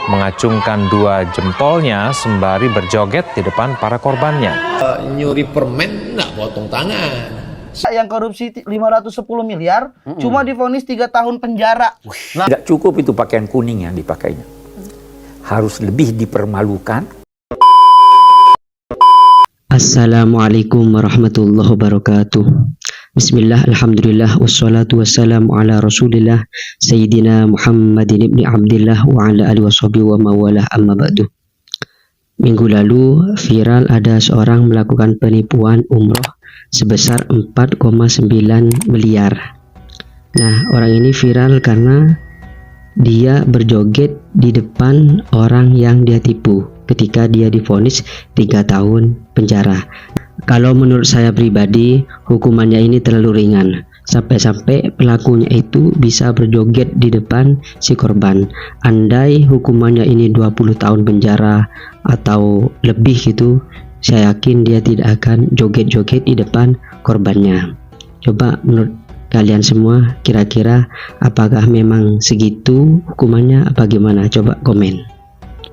mengacungkan dua jempolnya sembari berjoget di depan para korbannya. Nyuri permen nggak potong tangan. Yang korupsi 510 miliar cuma divonis 3 tahun penjara. Nah, tidak cukup itu pakaian kuning yang dipakainya. Harus lebih dipermalukan. Assalamualaikum warahmatullahi wabarakatuh. Bismillah, alhamdulillah, wassalatu wassalamu ala rasulillah Sayyidina Muhammadin ibni Abdillah wa ala alihi washabihi wa mawalah, amma ba'du. Minggu lalu viral ada seorang melakukan penipuan umroh sebesar 4,9 miliar. Nah, orang ini viral karena dia berjoget di depan orang yang dia tipu ketika dia divonis 3 tahun penjara. Kalau menurut saya pribadi, hukumannya ini terlalu ringan. Sampai-sampai pelakunya itu bisa berjoget di depan si korban. Andai hukumannya ini 20 tahun penjara atau lebih gitu, saya yakin dia tidak akan joget-joget di depan korbannya. Coba menurut kalian semua, kira-kira apakah memang segitu hukumannya apa gimana? Coba komen.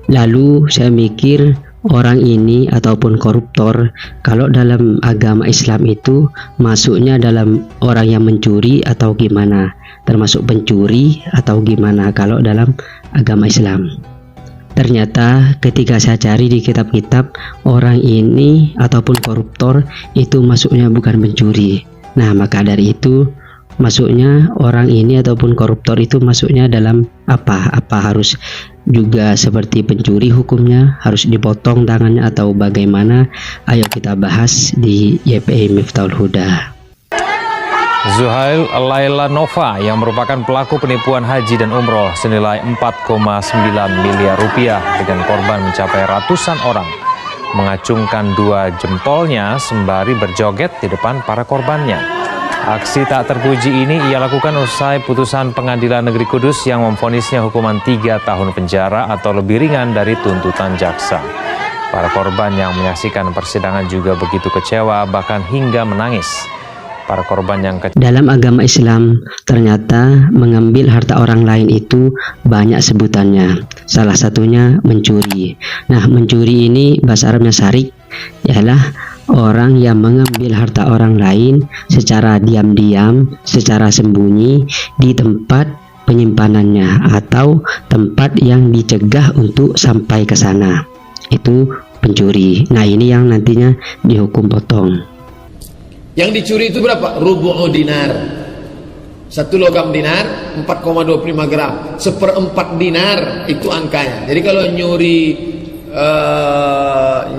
Lalu saya mikir, orang ini ataupun koruptor, kalau dalam agama Islam itu masuknya dalam orang yang mencuri atau gimana? Termasuk pencuri atau gimana kalau dalam agama Islam? Ternyata ketika saya cari di kitab-kitab, orang ini ataupun koruptor itu masuknya bukan pencuri. Nah, maka dari itu masuknya orang ini ataupun koruptor itu masuknya dalam apa? Apa harus juga seperti pencuri hukumnya, harus dipotong tangannya atau bagaimana? Ayo kita bahas di YPI Miftahul Huda. Zuhail Laila Nova yang merupakan pelaku penipuan haji dan umroh senilai 4,9 miliar rupiah dengan korban mencapai ratusan orang, mengacungkan dua jempolnya sembari berjoget di depan para korbannya. Aksi tak terpuji ini ia lakukan usai putusan Pengadilan Negeri Kudus yang memvonisnya hukuman 3 tahun penjara atau lebih ringan dari tuntutan jaksa. Para korban yang menyaksikan persidangan juga begitu kecewa, bahkan hingga menangis. Para korban yang dalam agama Islam ternyata mengambil harta orang lain itu banyak sebutannya. Salah satunya mencuri. Nah, mencuri ini bahasa Arabnya sarik, ialah orang yang mengambil harta orang lain secara diam-diam, secara sembunyi di tempat penyimpanannya atau tempat yang dicegah untuk sampai ke sana. Itu pencuri. Nah, ini yang nantinya dihukum potong. Yang dicuri itu berapa? Rubu'u dinar. 1 logam dinar 4,25 gram. 1/4 dinar itu angkanya. Jadi kalau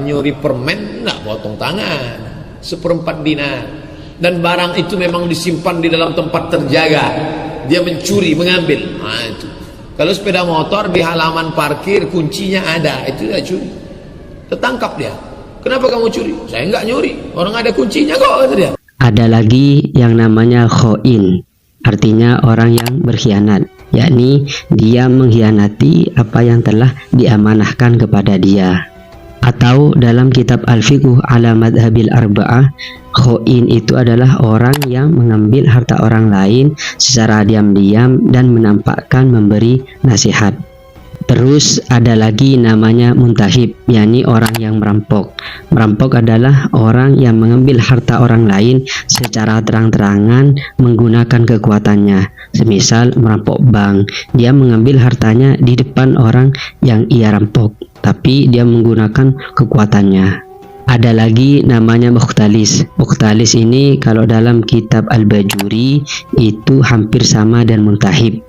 nyuri permen nggak potong tangan. 1/4 dinar. Dan barang itu memang disimpan di dalam tempat terjaga. Dia mencuri, mengambil. Nah, itu. Kalau sepeda motor di halaman parkir kuncinya ada, itu dia curi. Tertangkap dia. Kenapa kamu curi? Saya nggak nyuri. Orang ada kuncinya kok, kata dia. Ada lagi yang namanya khoin, artinya orang yang berkhianat, yakni dia mengkhianati apa yang telah diamanahkan kepada dia. Atau dalam kitab Al-Fiqh ala Madhabil Arba'ah, khoin itu adalah orang yang mengambil harta orang lain secara diam-diam dan menampakkan memberi nasihat. Terus ada lagi namanya muntahib, yakni orang yang merampok. Merampok adalah orang yang mengambil harta orang lain secara terang-terangan menggunakan kekuatannya. Semisal merampok bank, dia mengambil hartanya di depan orang yang ia rampok, tapi dia menggunakan kekuatannya. Ada lagi namanya mukhtalis. Mukhtalis ini kalau dalam kitab Al-Bajuri itu hampir sama dengan muntahib,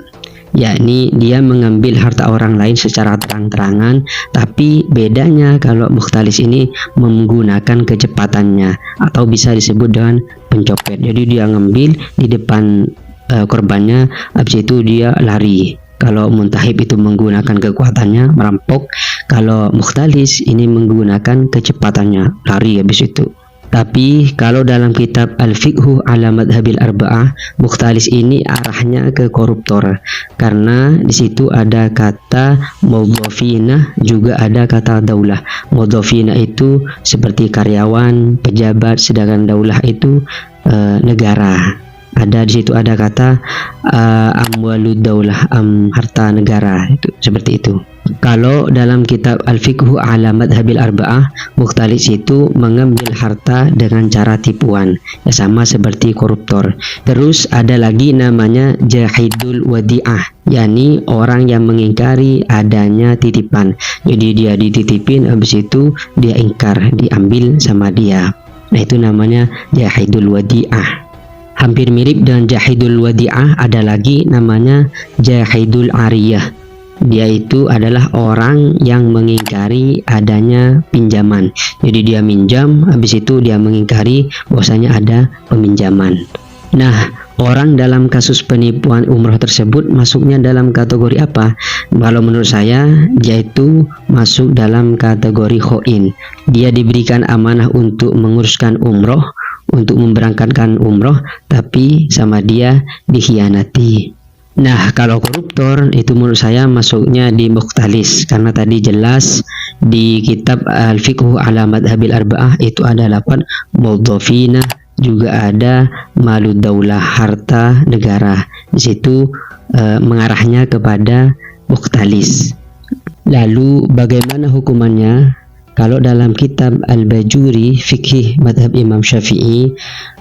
yakni dia mengambil harta orang lain secara terang-terangan, tapi bedanya kalau mukhtalis ini menggunakan kecepatannya atau bisa disebut dengan pencopet. Jadi dia ngambil di depan korbannya, habis itu dia lari. Kalau muntahib itu menggunakan kekuatannya, merampok. Kalau mukhtalis ini menggunakan kecepatannya, lari habis itu. Tapi kalau dalam kitab Al-Fiqh ala Madhabil Arba'ah, mukhtalis ini arahnya ke koruptor, karena di situ ada kata mudhafina, juga ada kata daulah. Mudhafina itu seperti karyawan, pejabat, sedangkan daulah itu negara. Ada di situ ada kata amwalud daulah, harta negara, itu seperti itu. Kalau dalam kitab Al-Fiqhu ala Madhabil Arba'ah, mukhtalis itu mengambil harta dengan cara tipuan, ya sama seperti koruptor. Terus ada lagi namanya jahidul wadi'ah, yakni orang yang mengingkari adanya titipan. Jadi dia dititipin, habis itu dia ingkar, diambil sama dia. Nah itu namanya jahidul wadi'ah. Hampir mirip dengan jahidul wadi'ah ada lagi namanya jahidul ariyah. Dia itu adalah orang yang mengingkari adanya pinjaman. Jadi dia minjam, habis itu dia mengingkari bahwasanya ada peminjaman. Nah, orang dalam kasus penipuan umroh tersebut masuknya dalam kategori apa? Kalau menurut saya, dia itu masuk dalam kategori khoin. Dia diberikan amanah untuk menguruskan umroh, untuk memberangkatkan umroh, tapi sama dia dikhianati. Nah, kalau koruptor itu menurut saya masuknya di mukhtalis, karena tadi jelas di kitab Al-Fiqhu ala Madhabil Arba'ah itu ada lafaz mudhafina, juga ada malud daulah, harta negara. Di situ mengarahnya kepada mukhtalis. Lalu bagaimana hukumannya? Kalau dalam kitab Al-Bajuri Fikih Madhab Imam Syafi'i,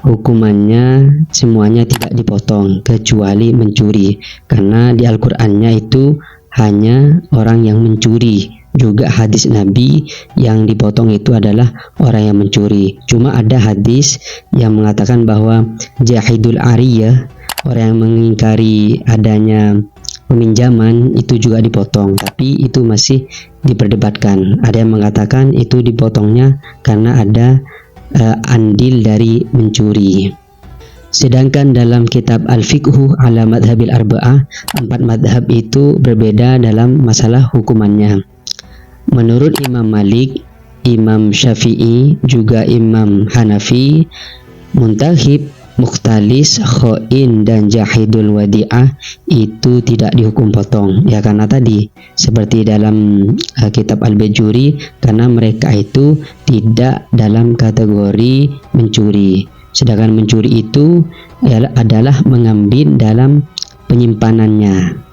hukumannya semuanya tidak dipotong kecuali mencuri, karena di Al-Qur'annya itu hanya orang yang mencuri. Juga hadis Nabi yang dipotong itu adalah orang yang mencuri. Cuma ada hadis yang mengatakan bahwa jahidul ariyah, orang yang mengingkari adanya peminjaman, itu juga dipotong, tapi itu masih diperdebatkan. Ada yang mengatakan itu dipotongnya karena ada andil dari mencuri. Sedangkan dalam kitab Al-Fiqhu ala Madhabil Arba'ah, 4 madhab itu berbeda dalam masalah hukumannya. Menurut Imam Malik, Imam Syafi'i, juga Imam Hanafi, muntahib, mukhtalis, khoin, dan jahidul wadi'ah itu tidak dihukum potong, ya karena tadi seperti dalam kitab Al-Bajuri, karena mereka itu tidak dalam kategori mencuri. Sedangkan mencuri itu adalah mengambil dalam penyimpanannya.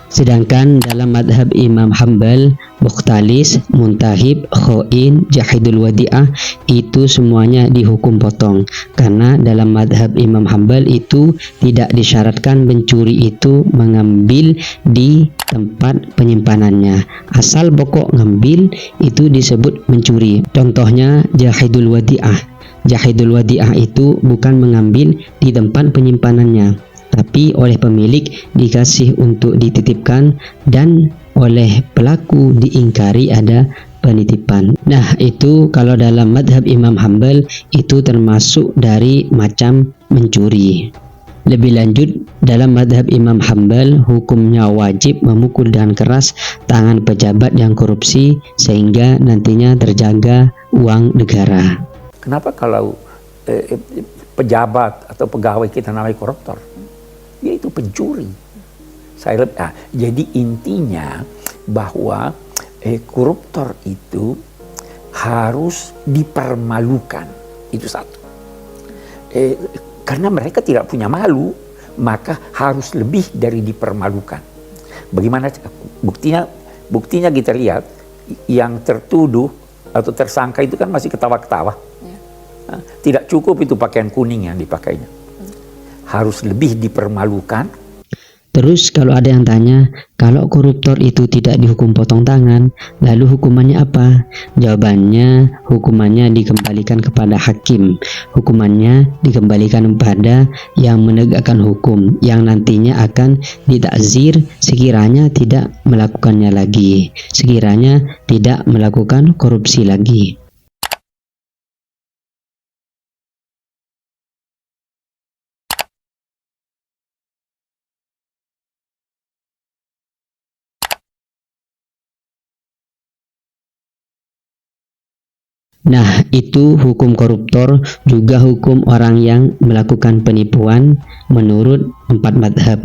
Sedangkan dalam madhab Imam Hambal, mukhtalis, muntahib, khoin, jahidul wadi'ah itu semuanya dihukum potong, karena dalam madhab Imam Hambal itu tidak disyaratkan mencuri itu mengambil di tempat penyimpanannya. Asal pokok ngambil itu disebut mencuri. Contohnya jahidul wadi'ah. Jahidul wadi'ah itu bukan mengambil di tempat penyimpanannya, tapi oleh pemilik dikasih untuk dititipkan, dan oleh pelaku diingkari ada penitipan. Nah, itu kalau dalam madhab Imam Hambal itu termasuk dari macam mencuri. Lebih lanjut, dalam madhab Imam Hambal hukumnya wajib memukul dengan keras tangan pejabat yang korupsi sehingga nantinya terjaga uang negara. Kenapa kalau pejabat atau pegawai kita namanya koruptor? Yaitu pencuri. Jadi intinya bahwa koruptor itu harus dipermalukan. Itu satu. Karena mereka tidak punya malu, maka harus lebih dari dipermalukan. Bagaimana buktinya kita lihat, yang tertuduh atau tersangka itu kan masih ketawa-ketawa. Tidak cukup itu pakaian kuning yang dipakainya. Harus lebih dipermalukan. Terus kalau ada yang tanya, kalau koruptor itu tidak dihukum potong tangan, lalu hukumannya apa? Jawabannya, hukumannya dikembalikan kepada hakim. Hukumannya dikembalikan kepada yang menegakkan hukum, yang nantinya akan ditakzir sekiranya tidak melakukannya lagi, sekiranya tidak melakukan korupsi lagi. Nah, itu hukum koruptor, juga hukum orang yang melakukan penipuan menurut 4 madhab.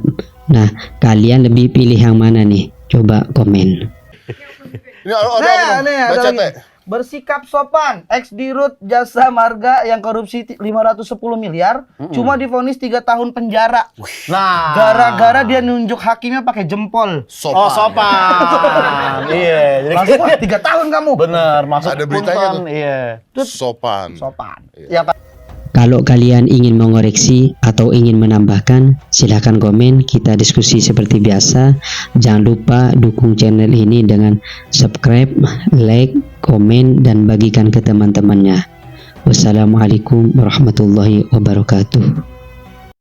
Nah, kalian lebih pilih yang mana nih? Coba komen. Ini ada nih, ada baca lagi. teh. bersikap sopan. Ex Dirut Jasa Marga yang korupsi 510 miliar cuma divonis 3 tahun penjara. Nah, Gara-gara dia nunjuk hakimnya pakai jempol. oh sopan. Iya, jadi Langsung, wah 3 tahun kamu. bener masuk Ada beritanya punten, tuh. Iya. Sopan. Sopan. Ya, Pak. Kalau kalian ingin mengoreksi atau ingin menambahkan, silahkan komen, kita diskusi seperti biasa. Jangan lupa dukung channel ini dengan subscribe, like, komen, dan bagikan ke teman-temannya. Wassalamualaikum warahmatullahi wabarakatuh.